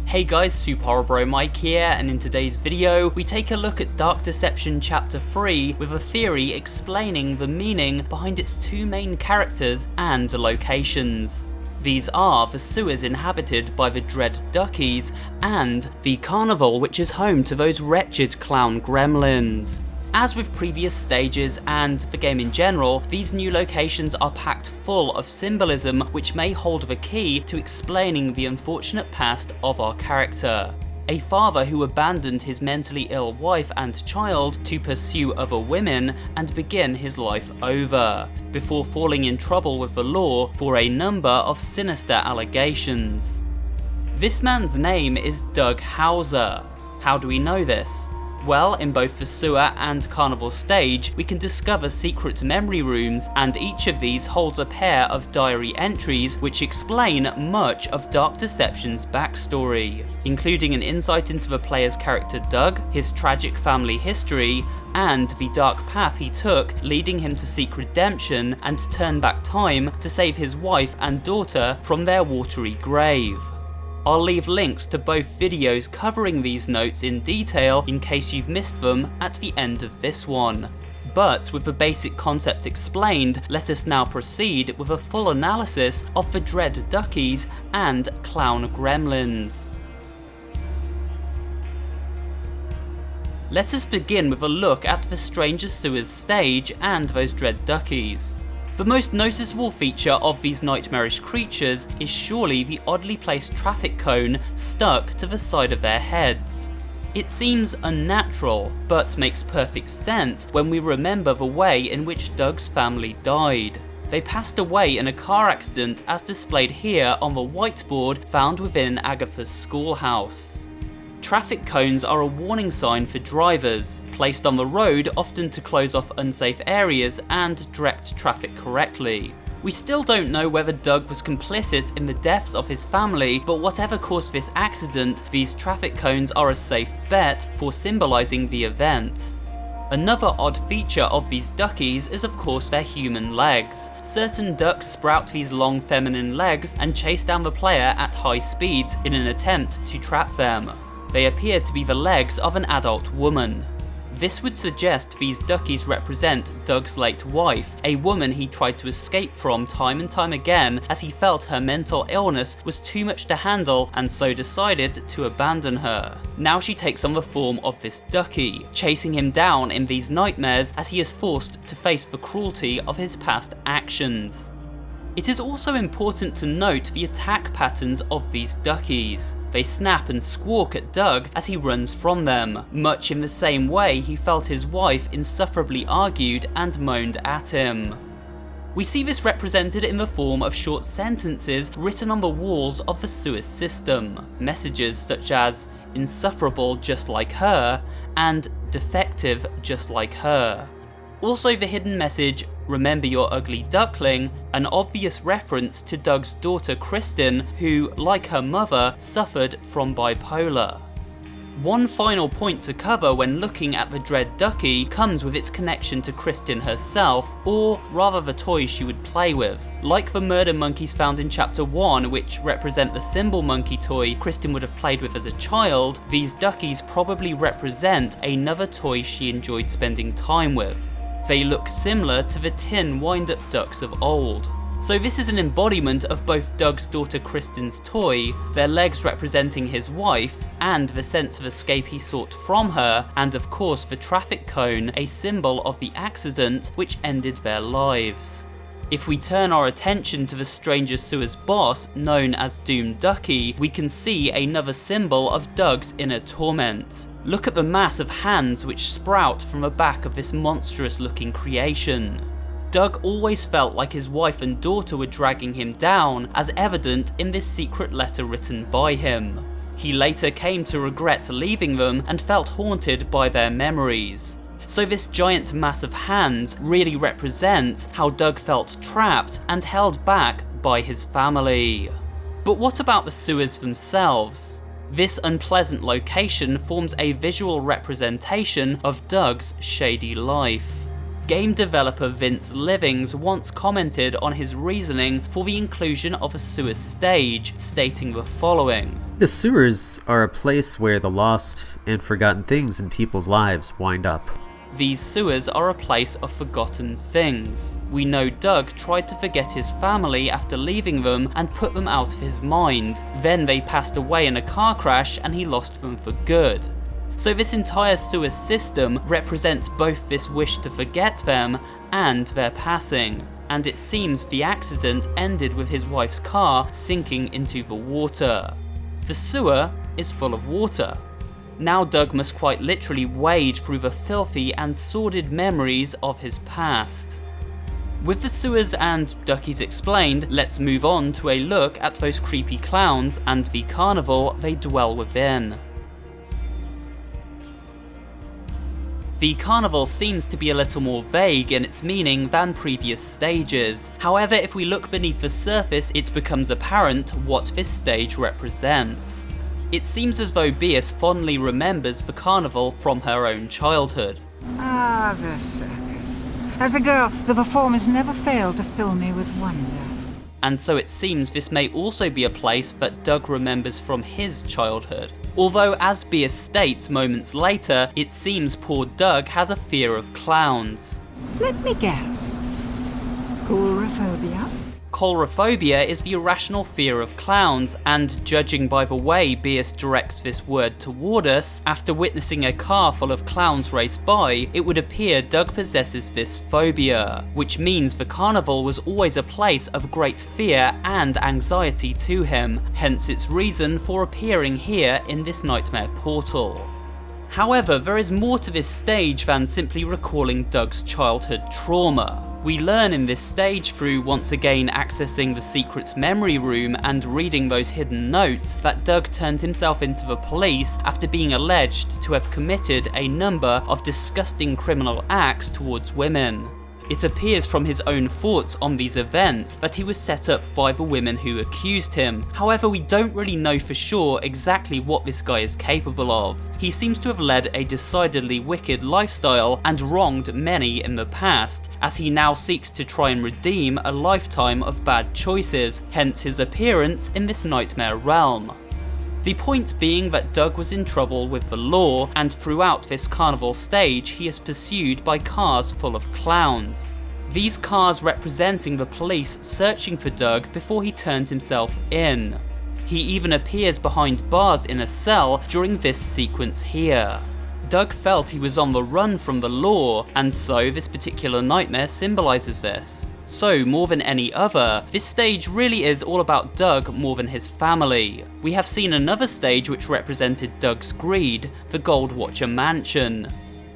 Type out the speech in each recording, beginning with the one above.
Hey guys, SuperHorrorBro Mike here, and in today's video, we take a look at Dark Deception Chapter 3 with a theory explaining the meaning behind its two main characters and locations. These are the sewers inhabited by the dread Duckies, and the Carnevil, which is home to those wretched clown Gremlins. As with previous stages and the game in general, these new locations are packed full of symbolism which may hold the key to explaining the unfortunate past of our character. A father who abandoned his mentally ill wife and child to pursue other women and begin his life over, before falling in trouble with the law for a number of sinister allegations. This man's name is Doug Hauser. How do we know this? Well, in both the sewer and Carnevil stage, we can discover secret memory rooms, and each of these holds a pair of diary entries which explain much of Dark Deception's backstory, including an insight into the player's character Doug, his tragic family history, and the dark path he took, leading him to seek redemption and turn back time to save his wife and daughter from their watery grave. I'll leave links to both videos covering these notes in detail in case you've missed them at the end of this one. But with the basic concept explained, let us now proceed with a full analysis of the dread Duckies and clown Gremlins. Let us begin with a look at the Stranger Sewers stage and those dread Duckies. The most noticeable feature of these nightmarish creatures is surely the oddly placed traffic cone stuck to the side of their heads. It seems unnatural, but makes perfect sense when we remember the way in which Doug's family died. They passed away in a car accident as displayed here on the whiteboard found within Agatha's schoolhouse. Traffic cones are a warning sign for drivers, placed on the road often to close off unsafe areas and direct traffic correctly. We still don't know whether Doug was complicit in the deaths of his family, but whatever caused this accident, these traffic cones are a safe bet for symbolising the event. Another odd feature of these Duckies is of course their human legs. Certain ducks sprout these long feminine legs and chase down the player at high speeds in an attempt to trap them. They appear to be the legs of an adult woman. This would suggest these Duckies represent Doug's late wife, a woman he tried to escape from time and time again as he felt her mental illness was too much to handle and so decided to abandon her. Now she takes on the form of this Ducky, chasing him down in these nightmares as he is forced to face the cruelty of his past actions. It is also important to note the attack patterns of these Duckies. They snap and squawk at Doug as he runs from them, much in the same way he felt his wife insufferably argued and moaned at him. We see this represented in the form of short sentences written on the walls of the sewer system. Messages such as "insufferable just like her" and "defective just like her." Also the hidden message "remember your ugly duckling," an obvious reference to Doug's daughter Kristen, who, like her mother, suffered from bipolar. One final point to cover when looking at the dread Ducky comes with its connection to Kristen herself, or rather the toys she would play with. Like the murder monkeys found in Chapter 1, which represent the symbol monkey toy Kristen would have played with as a child, these Duckies probably represent another toy she enjoyed spending time with. They look similar to the tin wind-up ducks of old. So this is an embodiment of both Doug's daughter Kristen's toy, their legs representing his wife, and the sense of escape he sought from her, and of course the traffic cone, a symbol of the accident which ended their lives. If we turn our attention to the Stranger Sewers boss, known as Doom Ducky, we can see another symbol of Doug's inner torment. Look at the mass of hands which sprout from the back of this monstrous looking creation. Doug always felt like his wife and daughter were dragging him down, as evident in this secret letter written by him. He later came to regret leaving them and felt haunted by their memories. So this giant mass of hands really represents how Doug felt trapped and held back by his family. But what about the sewers themselves? This unpleasant location forms a visual representation of Doug's shady life. Game developer Vince Livings once commented on his reasoning for the inclusion of a sewer stage, stating the following: "The sewers are a place where the lost and forgotten things in people's lives wind up." These sewers are a place of forgotten things. We know Doug tried to forget his family after leaving them and put them out of his mind. Then they passed away in a car crash and he lost them for good. So this entire sewer system represents both this wish to forget them and their passing. And it seems the accident ended with his wife's car sinking into the water. The sewer is full of water. Now Doug must quite literally wade through the filthy and sordid memories of his past. With the sewers and Duckies explained, let's move on to a look at those creepy clowns and the carnival they dwell within. The carnival seems to be a little more vague in its meaning than previous stages. However, if we look beneath the surface, it becomes apparent what this stage represents. It seems as though Beas fondly remembers the carnival from her own childhood. Ah, the circus. As a girl, the performers never failed to fill me with wonder. And so it seems this may also be a place that Doug remembers from his childhood. Although, as Beas states moments later, it seems poor Doug has a fear of clowns. Let me guess. Coulrophobia? Coulrophobia is the irrational fear of clowns, and judging by the way Beas directs this word toward us, after witnessing a car full of clowns race by, it would appear Doug possesses this phobia, which means the carnival was always a place of great fear and anxiety to him, hence its reason for appearing here in this nightmare portal. However, there is more to this stage than simply recalling Doug's childhood trauma. We learn in this stage through once again accessing the secret memory room and reading those hidden notes that Doug turned himself into the police after being alleged to have committed a number of disgusting criminal acts towards women. It appears from his own thoughts on these events that he was set up by the women who accused him. However, we don't really know for sure exactly what this guy is capable of. He seems to have led a decidedly wicked lifestyle and wronged many in the past, as he now seeks to try and redeem a lifetime of bad choices, hence his appearance in this nightmare realm. The point being that Doug was in trouble with the law, and throughout this carnival stage he is pursued by cars full of clowns. These cars representing the police searching for Doug before he turned himself in. He even appears behind bars in a cell during this sequence here. Doug felt he was on the run from the law, and so this particular nightmare symbolises this. So, more than any other, this stage really is all about Doug more than his family. We have seen another stage which represented Doug's greed, the Gold Watcher Mansion.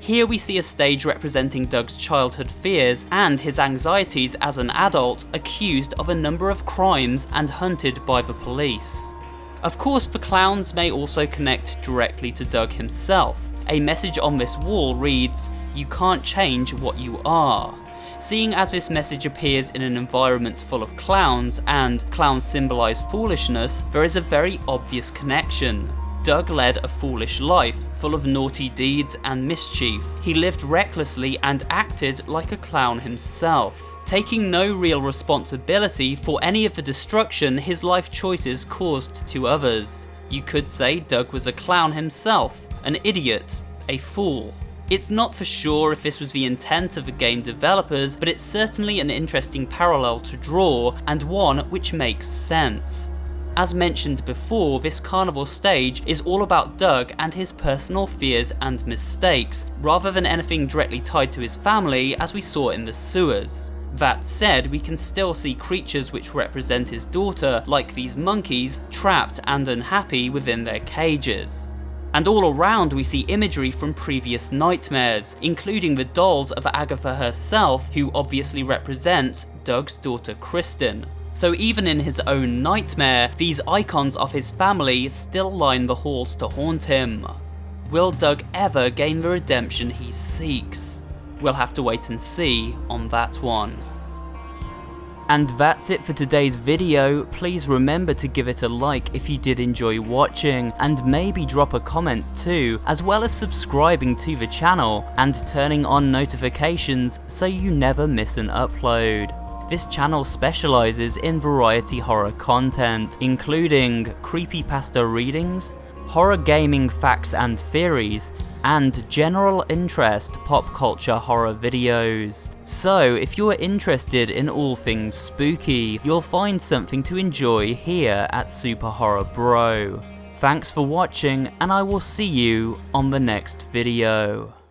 Here we see a stage representing Doug's childhood fears and his anxieties as an adult accused of a number of crimes and hunted by the police. Of course, the clowns may also connect directly to Doug himself. A message on this wall reads, "You can't change what you are." Seeing as this message appears in an environment full of clowns, and clowns symbolise foolishness, there is a very obvious connection. Doug led a foolish life, full of naughty deeds and mischief. He lived recklessly and acted like a clown himself, taking no real responsibility for any of the destruction his life choices caused to others. You could say Doug was a clown himself, an idiot, a fool. It's not for sure if this was the intent of the game developers, but it's certainly an interesting parallel to draw, and one which makes sense. As mentioned before, this carnival stage is all about Doug and his personal fears and mistakes, rather than anything directly tied to his family as we saw in the sewers. That said, we can still see creatures which represent his daughter, like these monkeys, trapped and unhappy within their cages. And all around we see imagery from previous nightmares, including the dolls of Agatha herself, who obviously represents Doug's daughter Kristen. So even in his own nightmare, these icons of his family still line the halls to haunt him. Will Doug ever gain the redemption he seeks? We'll have to wait and see on that one. And that's it for today's video. Please remember to give it a like if you did enjoy watching, and maybe drop a comment too, as well as subscribing to the channel and turning on notifications so you never miss an upload. This channel specializes in variety horror content, including creepypasta readings, horror gaming facts and theories, and general interest pop culture horror videos. So if you're interested in all things spooky, you'll find something to enjoy here at SuperHorrorBro. Thanks for watching, and I will see you on the next video.